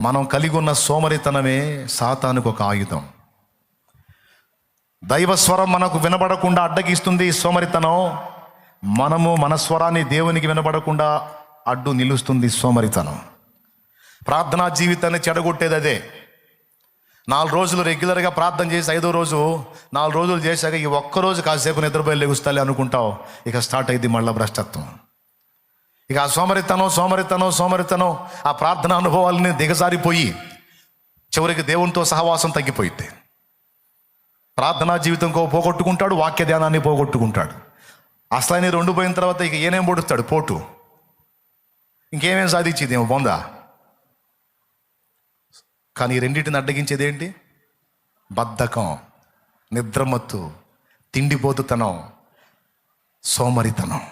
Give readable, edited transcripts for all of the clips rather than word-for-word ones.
మనం కలిగి ఉన్న సోమరితనమే సాతానుకు ఒక ఆయుధం. దైవ స్వరం మనకు వినబడకుండా అడ్డగిస్తుంది ఈ సోమరితనం. మనము మన స్వరాన్ని దేవునికి వినబడకుండా అడ్డు నిలుస్తుంది సోమరితనం. ప్రార్థనా జీవితాన్ని చెడగొట్టేది అదే. 4 రోజులు రెగ్యులర్గా ప్రార్థన చేసి 5వ రోజు 4 రోజులు చేశాక ఈ ఒక్కరోజు కాసేపు నిద్రపోయి లెగుస్తాలే అనుకుంటావు, ఇక స్టార్ట్ అయింది మళ్ళా భ్రష్టత్వం. ఇక ఆ సోమరితనం ఆ ప్రార్థన అనుభవాలని దిగజారిపోయి చివరికి దేవునితో సహవాసం తగ్గిపోయింది. ప్రార్థనా జీవితం పోగొట్టుకుంటాడు, వాక్య ధ్యానాన్ని పోగొట్టుకుంటాడు. అసలైన 2 పోయిన తర్వాత ఇక ఏనేం పొడుస్తాడు పోటు, ఇంకేమేం సాధించేది ఏమో బొందా. కానీ ఈ రెండింటిని అడ్డగించేది ఏంటి? బద్ధకం, నిద్రమత్తు, తిండిపోతుతనం, సోమరితనం.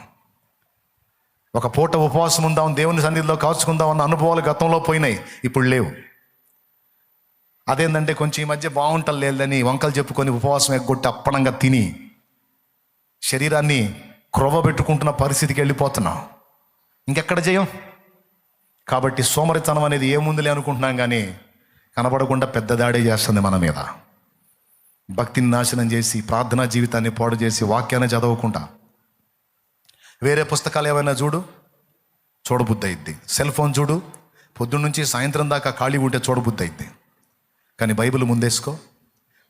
ఒక పూట ఉపవాసం ఉందాం, దేవుని సన్నిధిలో కాచుకుందాం అన్న అనుభవాలు గతంలో పోయినాయి, ఇప్పుడు లేవు. అదేంటంటే కొంచెం ఈ మధ్య బాగుంటలు లేదని వంకలు చెప్పుకొని ఉపవాసం ఎగ్గొట్టి అప్పనంగా తిని శరీరాన్ని క్రొవ్వబెట్టుకుంటున్న పరిస్థితికి వెళ్ళిపోతున్నాం. ఇంకెక్కడ చేయం. కాబట్టి సోమరితనం అనేది ఏముందిలే అనుకుంటున్నాం, కానీ కనబడకుండా పెద్ద దాడే చేస్తుంది మన మీద. భక్తిని నాశనం చేసి, ప్రార్థనా జీవితాన్ని పాడు చేసి, వాక్యాన్ని చదవకుండా వేరే పుస్తకాలు ఏమైనా చూడబుద్ధి అయింది. సెల్ ఫోన్ చూడు, పొద్దున్న నుంచి సాయంత్రం దాకా ఖాళీ ఉంటే చూడబుద్ధి అయింది. కానీ బైబిల్ ముందేసుకో,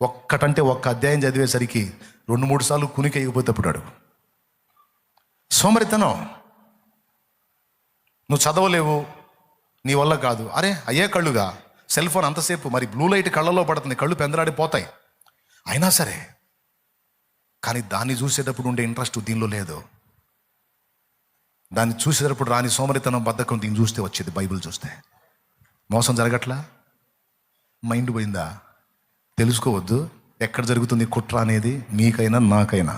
ఒక్క అధ్యాయం చదివేసరికి 2-3 సార్లు కునికి అయిపోతే అప్పుడు సోమరితనం. నువ్వు చదవలేవు, నీ వల్ల కాదు. అరే అయ్యే కళ్ళుగా సెల్ ఫోన్ అంతసేపు, మరి బ్లూ లైట్ కళ్ళలో పడుతుంది, కళ్ళు పెందలాడిపోతాయి. అయినా సరే, కానీ దాన్ని చూసేటప్పుడు ఉండే ఇంట్రెస్ట్ దీనిలో లేదు. దాన్ని చూసేటప్పుడు రాని సోమరితనం, బద్ధకం దీన్ని చూస్తే వచ్చేది. బైబిల్ చూస్తే మోసం జరగట్లా? మైండ్ పోయిందా? తెలుసుకోవద్దు ఎక్కడ జరుగుతుంది కుట్ర అనేది, మీకైనా నాకైనా.